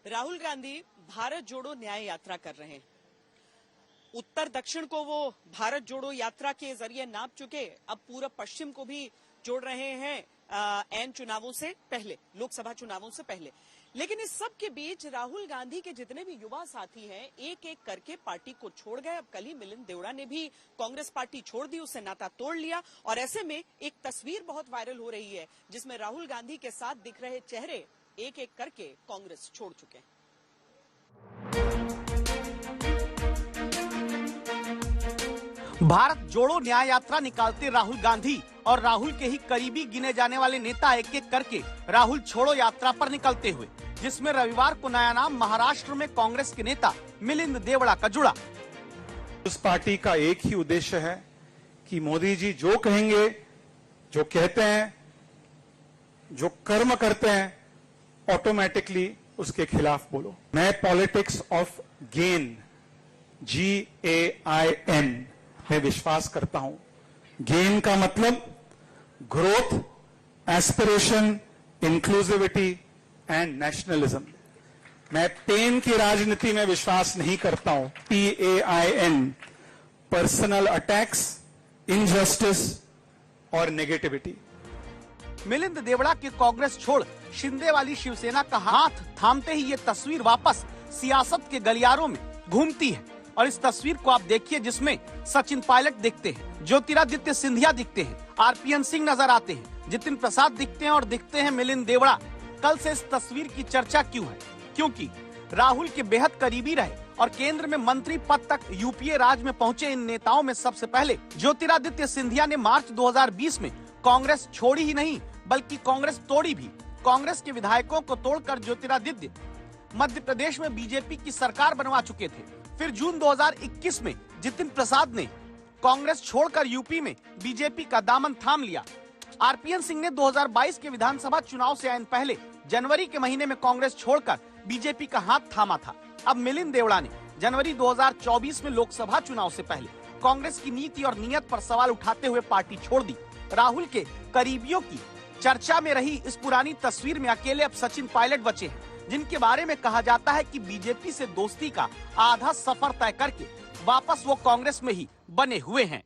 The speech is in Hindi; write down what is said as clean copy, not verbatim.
राहुल गांधी भारत जोड़ो न्याय यात्रा कर रहे हैं। उत्तर दक्षिण को वो भारत जोड़ो यात्रा के जरिए नाप चुके, अब पूरब पश्चिम को भी जोड़ रहे हैं एन चुनावों से पहले, लोकसभा चुनावों से पहले। लेकिन इस सब के बीच राहुल गांधी के जितने भी युवा साथी हैं एक एक करके पार्टी को छोड़ गए। अब कल ही मिलिंद देवड़ा ने भी कांग्रेस पार्टी छोड़ दी, उससे नाता तोड़ लिया। और ऐसे में एक तस्वीर बहुत वायरल हो रही है जिसमें राहुल गांधी के साथ दिख रहे चेहरे एक एक करके कांग्रेस छोड़ चुके हैं। भारत जोड़ो न्याय यात्रा निकालते राहुल गांधी और राहुल के ही करीबी गिने जाने वाले नेता एक एक करके राहुल छोड़ो यात्रा पर निकलते हुए, जिसमें रविवार को नया नाम महाराष्ट्र में कांग्रेस के नेता मिलिंद देवड़ा का जुड़ा। उस पार्टी का एक ही उद्देश्य है कि मोदी जी जो कहेंगे, जो कहते हैं, जो कर्म करते हैं, ऑटोमेटिकली उसके खिलाफ बोलो। मैं पॉलिटिक्स ऑफ गेन, GAIN में विश्वास करता हूं। गेन का मतलब growth, aspiration, inclusivity and nationalism. मैं पेन की राजनीति में विश्वास नहीं करता हूं। PAIN, पर्सनल अटैक्स, इनजस्टिस और नेगेटिविटी। मिलिंद देवड़ा के कांग्रेस छोड़ शिंदे वाली शिवसेना का हाथ थामते ही ये तस्वीर वापस सियासत के गलियारों में घूमती है। और इस तस्वीर को आप देखिए, जिसमें सचिन पायलट दिखते हैं, ज्योतिरादित्य सिंधिया दिखते हैं, RPN सिंह नजर आते हैं, जितिन प्रसाद दिखते हैं और दिखते हैं मिलिंद देवड़ा। कल से इस तस्वीर की चर्चा क्यों है? क्योंकि राहुल के बेहद करीबी रहे और केंद्र में मंत्री पद तक UPA राज में पहुंचे इन नेताओं में सबसे पहले ज्योतिरादित्य सिंधिया ने मार्च 2020 में कांग्रेस छोड़ी ही नहीं बल्कि कांग्रेस तोड़ी भी। कांग्रेस के विधायकों को तोड़कर ज्योतिरादित्य मध्य प्रदेश में BJP की सरकार बनवा चुके थे। फिर जून 2021 में जितिन प्रसाद ने कांग्रेस छोड़कर UP में BJP का दामन थाम लिया। RPN सिंह ने 2022 के विधानसभा चुनाव से आइन पहले जनवरी के महीने में कांग्रेस छोड़कर BJP का हाथ थामा था। अब मिलिंद देवड़ा ने जनवरी 2024 में लोकसभा चुनाव से पहले कांग्रेस की नीति और नीयत पर सवाल उठाते हुए पार्टी छोड़ दी। राहुल के करीबियों की चर्चा में रही इस पुरानी तस्वीर में अकेले अब सचिन पायलट बचे हैं, जिनके बारे में कहा जाता है कि BJP से दोस्ती का आधा सफर तय करके वापस वो कांग्रेस में ही बने हुए हैं।